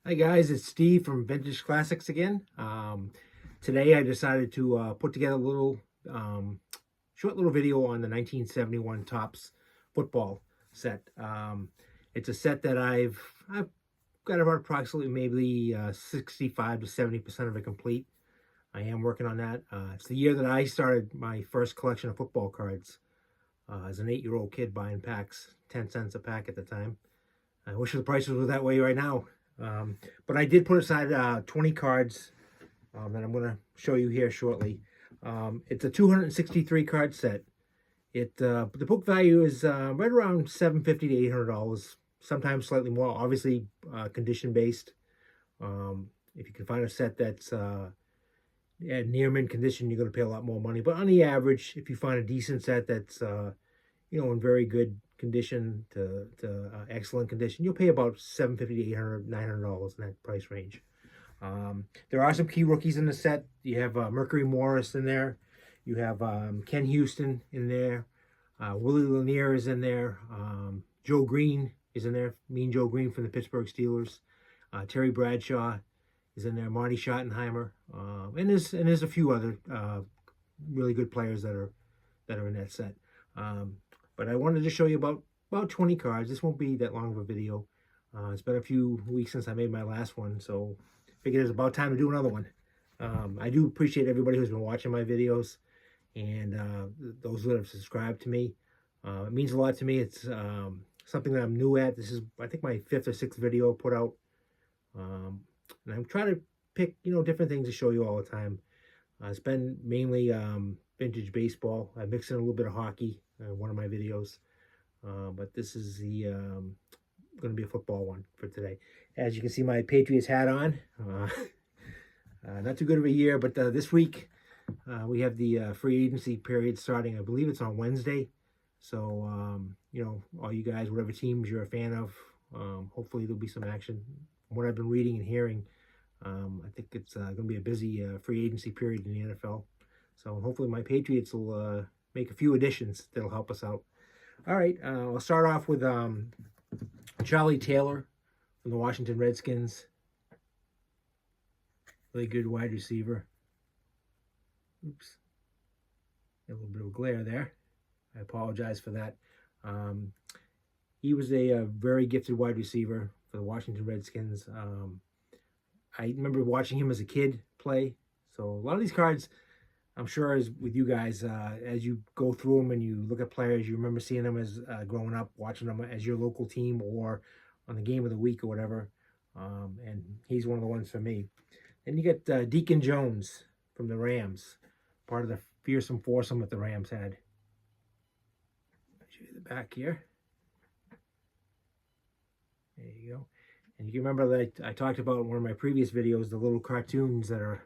Hi guys, it's Steve from Vintage Classics again. Today I decided to put together a little short little video on the 1971 Topps football set. It's a set that I've got about approximately maybe 65 to 70% of it complete. I am working on that. It's the year that I started my first collection of football cards as an 8-year-old kid buying packs, 10 cents a pack at the time. I wish the prices were that way right now. But I did put aside 20 cards that I'm going to show you here shortly. It's a 263 card set. The book value is right around $750 to $800, sometimes slightly more. Obviously, condition based. If you can find a set that's at near mint condition, you're going to pay a lot more money. But on the average, if you find a decent set that's in very good condition to excellent condition, you'll pay about $750 to $800, $900 in that price range. There are some key rookies in the set. You have Mercury Morris in there. You have Ken Houston in there. Willie Lanier is in there. Joe Green is in there. Mean Joe Green from the Pittsburgh Steelers. Terry Bradshaw is in there. Marty Schottenheimer. And there's a few other really good players that are in that set. But I wanted to show you about 20 cards. This won't be that long of a video. It's been a few weeks since I made my last one, so I figured it's about time to do another one. I do appreciate everybody who's been watching my videos and those that have subscribed to me. It means a lot to me. It's something that I'm new at. This is, I think, my 5th or 6th video put out. And I'm trying to pick, different things to show you all the time. It's been mainly vintage baseball. I mix in a little bit of hockey in one of my videos. But this is the going to be a football one for today. As you can see, my Patriots hat on. Not too good of a year, but this week we have the free agency period starting. I believe it's on Wednesday. So, all you guys, whatever teams you're a fan of, hopefully there'll be some action. From what I've been reading and hearing, I think it's going to be a busy free agency period in the NFL. So hopefully my Patriots will make a few additions that'll help us out. All right, I'll start off with Charlie Taylor from the Washington Redskins. Really good wide receiver. Oops. A little bit of a glare there. I apologize for that. He was a very gifted wide receiver for the Washington Redskins. I remember watching him as a kid play. So a lot of these cards, I'm sure, as with you guys, as you go through them and you look at players, you remember seeing them as growing up, watching them as your local team or on the game of the week or whatever. And he's one of the ones for me. Then you get Deacon Jones from the Rams, part of the fearsome foursome that the Rams had. I'll show you the back here. There you go. And you can remember that I talked about in one of my previous videos, the little cartoons that are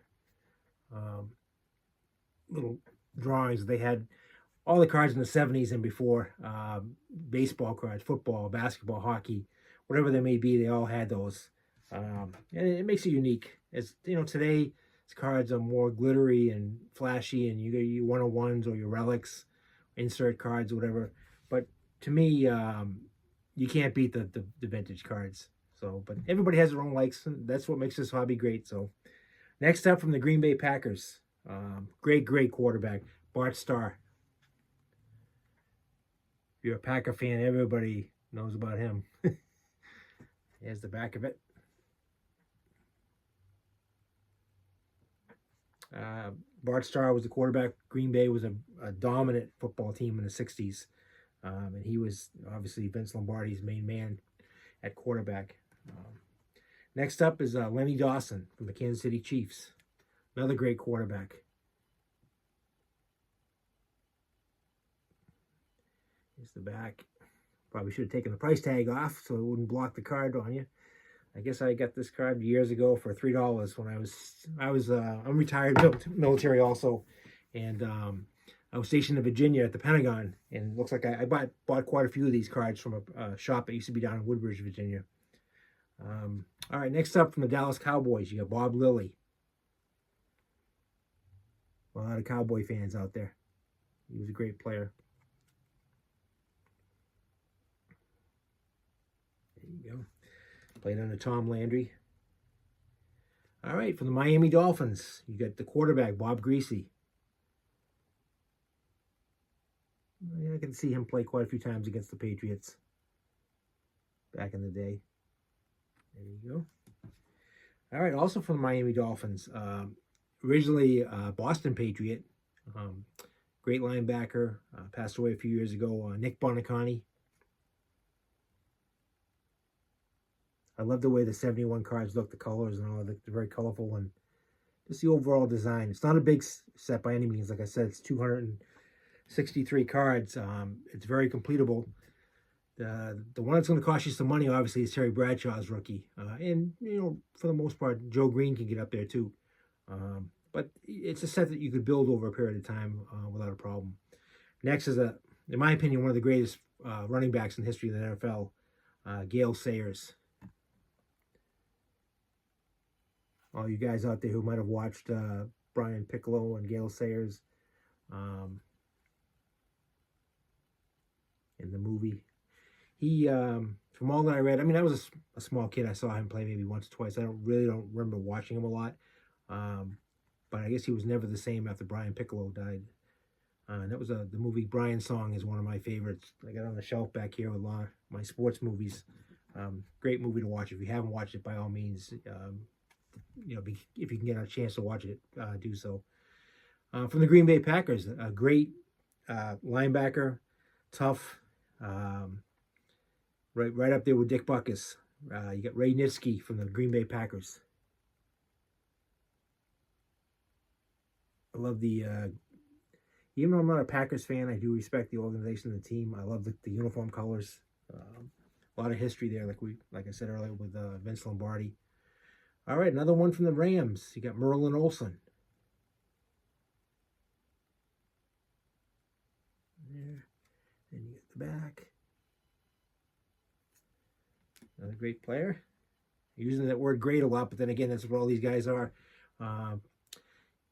little drawings. They had all the cards in the 70s and before, baseball cards, football, basketball, hockey, whatever they may be, they all had those. And it makes it unique. As today, these cards are more glittery and flashy, and you get your one-on-ones or your relics, insert cards, whatever. But to me, you can't beat the vintage cards. So, but everybody has their own likes, and that's what makes this hobby great. So, next up from the Green Bay Packers, great quarterback, Bart Starr. If you're a Packer fan, everybody knows about him. Here's the back of it. Bart Starr was the quarterback. Green Bay was a dominant football team in the 60s. And he was obviously Vince Lombardi's main man at quarterback. Next up is Lenny Dawson from the Kansas City Chiefs. Another great quarterback. Here's the back. Probably should have taken the price tag off so it wouldn't block the card on you. I guess I got this card years ago for $3 when I'm retired military also, and I was stationed in Virginia at the Pentagon, and it looks like I bought quite a few of these cards from a shop that used to be down in Woodbridge, Virginia. All right, next up from the Dallas Cowboys, you got Bob Lilly. A lot of Cowboy fans out there. He was a great player. There you go. Played under Tom Landry. All right, for the Miami Dolphins, you got the quarterback, Bob Greasy. I can see him play quite a few times against the Patriots back in the day. There you go. All right, also from the Miami Dolphins, originally Boston Patriot, great linebacker, passed away a few years ago, Nick Bonacani. I love the way the 71 cards look, the colors and all. They're very colorful, and just the overall design. It's not a big set by any means. Like I said, it's 263 cards. It's very completable. The one that's going to cost you some money, obviously, is Terry Bradshaw's rookie. And, for the most part, Joe Green can get up there, too. But it's a set that you could build over a period of time without a problem. Next is, in my opinion, one of the greatest running backs in the history of the NFL, Gale Sayers. All you guys out there who might have watched Brian Piccolo and Gale Sayers in the movie. He, from all that I read, I was a small kid. I saw him play maybe once or twice. I don't remember watching him a lot. But I guess he was never the same after Brian Piccolo died. And that was the movie Brian Song is one of my favorites. I got it on the shelf back here with a lot of my sports movies. Great movie to watch. If you haven't watched it, by all means, if you can get a chance to watch it, do so. From the Green Bay Packers, a great linebacker, tough, right up there with Dick Butkus. You got Ray Nitschke from the Green Bay Packers. I love even though I'm not a Packers fan, I do respect the organization and the team. I love the uniform colors. A lot of history there, like I said earlier, with Vince Lombardi. All right, another one from the Rams. You got Merlin Olsen. There. Then you get the back. Another great player. Using that word great a lot, but then again, that's what all these guys are.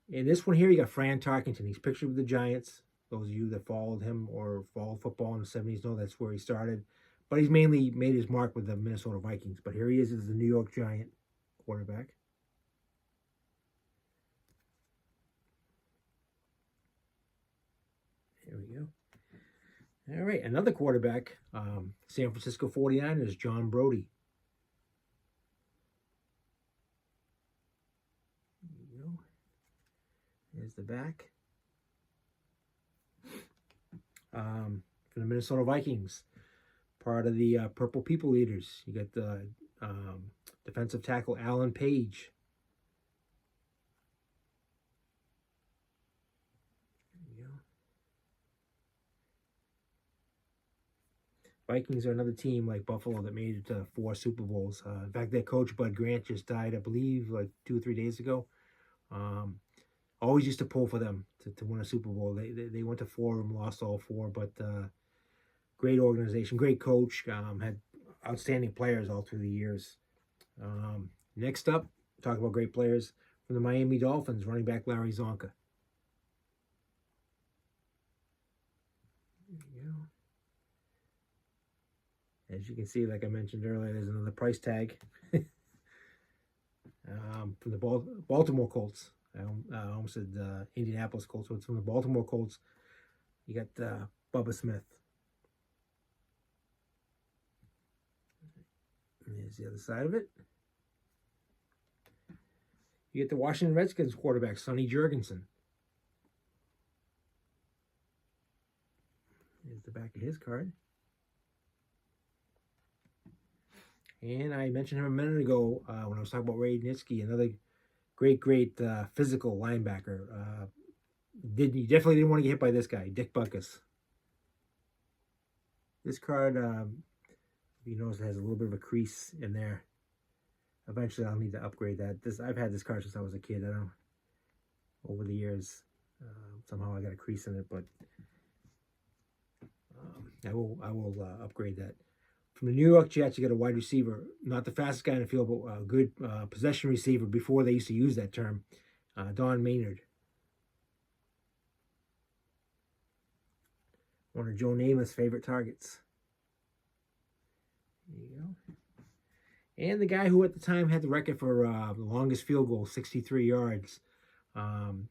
In this one here, you got Fran Tarkenton. He's pictured with the Giants. Those of you that followed him or followed football in the 70s know that's where he started. But he's mainly made his mark with the Minnesota Vikings. But here he is as the New York Giant quarterback. There we go. All right, another quarterback, San Francisco 49ers, John Brodie. There you go. There's the back. For the Minnesota Vikings, part of the Purple People Eaters. You got the defensive tackle Alan Page. Vikings are another team like Buffalo that made it to 4 Super Bowls. In fact, their coach, Bud Grant, just died, I believe, like 2 or 3 days ago. Always used to pull for them to win a Super Bowl. They went to 4 of them, lost all 4, but great organization, great coach, had outstanding players all through the years. Next up, talk about great players from the Miami Dolphins, running back Larry Zonka. There you go. As you can see, like I mentioned earlier, there's another price tag from the Baltimore Colts. I almost said Indianapolis Colts, but it's from the Baltimore Colts. You got Bubba Smith. And there's the other side of it. You get the Washington Redskins quarterback, Sonny Jurgensen. There's the back of his card. And I mentioned him a minute ago when I was talking about Ray Nitschke, another great physical linebacker. You definitely didn't want to get hit by this guy, Dick Butkus. This card, you notice it has a little bit of a crease in there. Eventually, I'll need to upgrade that. I've had this card since I was a kid. I don't know. Over the years, somehow I got a crease in it, but I will upgrade that. From the New York Jets, you got a wide receiver, not the fastest guy in the field, but a good possession receiver before they used to use that term, Don Maynard. One of Joe Namath's favorite targets. There you go. And the guy who at the time had the record for the longest field goal, 63 yards, um,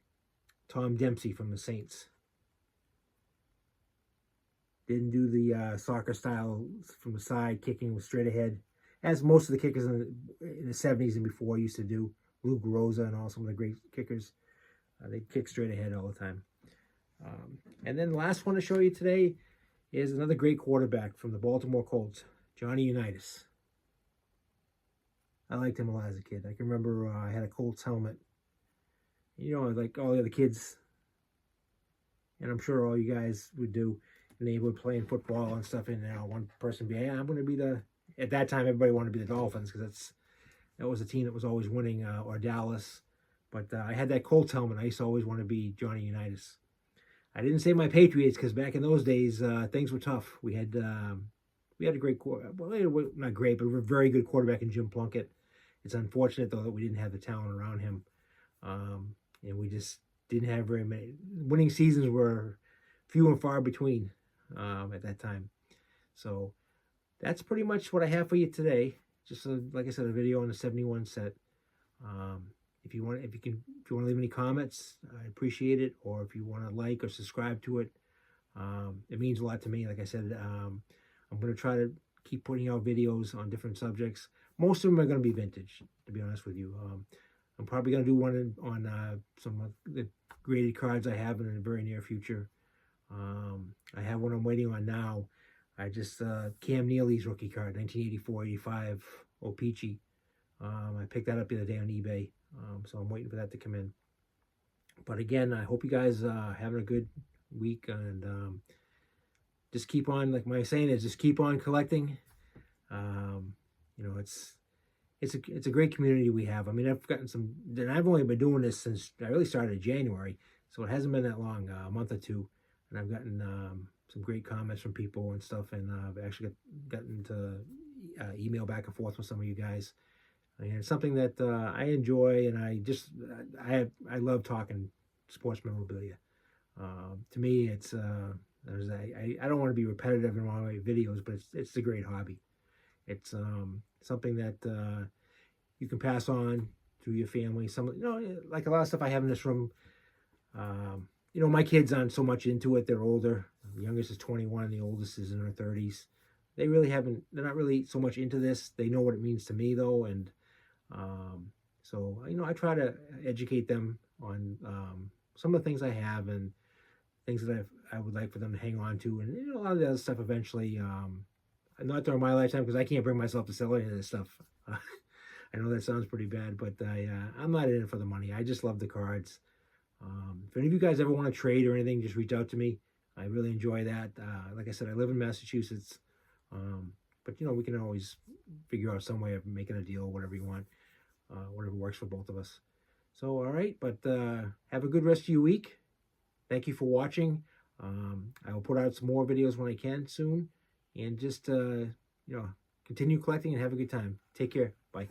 Tom Dempsey from the Saints. Didn't do the soccer style from the side, kicking straight ahead, as most of the kickers in the 70s and before used to do. Lou Groza and all some of the great kickers. They kick straight ahead all the time. And then the last one to show you today is another great quarterback from the Baltimore Colts, Johnny Unitas. I liked him a lot as a kid. I can remember I had a Colts helmet. You know, like all the other kids, and I'm sure all you guys would do, and they were playing football and stuff, and one person be, hey, I'm going to be the, at that time, everybody wanted to be the Dolphins, because that was a team that was always winning, or Dallas. But I had that Colts helmet. I used to always want to be Johnny Unitas. I didn't say my Patriots, because back in those days, things were tough. We had a great quarterback. Well, not great, but a very good quarterback in Jim Plunkett. It's unfortunate, though, that we didn't have the talent around him. And we just didn't have very many. Winning seasons were few and far between at that time. So that's pretty much what I have for you today. Just like I said, a video on the 71 set. If you want to leave any comments, I appreciate it. Or if you want to like or subscribe to it, it means a lot to me. Like I said, I'm going to try to keep putting out videos on different subjects. Most of them are going to be vintage, to be honest with you. I'm probably going to do one on some of the graded cards I have in the very near future. I have one I'm waiting on now. I just, Cam Neely's rookie card, 1984-85 O-Pee-Chee. I picked that up the other day on eBay, so I'm waiting for that to come in. But again, I hope you guys having a good week, and just keep on, like my saying is, just keep on collecting. You know, it's a great community we have. I mean, I've gotten some, and I've only been doing this since I really started in January, so it hasn't been that long, a month or two, and I've gotten some great comments from people and stuff, and I've actually gotten to email back and forth with some of you guys. And it's something that I enjoy, and I love talking sports memorabilia. To me, it's I don't want to be repetitive in my videos, but it's a great hobby. It's something that you can pass on to your family. Some, you know, like a lot of stuff I have in this room. You know, my kids aren't so much into it. They're older. The youngest is 21, the oldest is in her 30s. They're not really so much into this. They know what it means to me, though, and so, you know, I try to educate them on some of the things I have and things that I would like for them to hang on to, and you know, a lot of the other stuff eventually. Not during my lifetime, because I can't bring myself to sell any of this stuff. I know that sounds pretty bad, but I'm not in it for the money. I just love the cards. If any of you guys ever want to trade or anything, just reach out to me. I really enjoy that. Like I said, I live in Massachusetts, but you know, we can always figure out some way of making a deal, whatever you want, whatever works for both of us. So, all right, but have a good rest of your week. Thank you for watching. I will put out some more videos when I can soon. And just, you know, continue collecting and have a good time. Take care. Bye.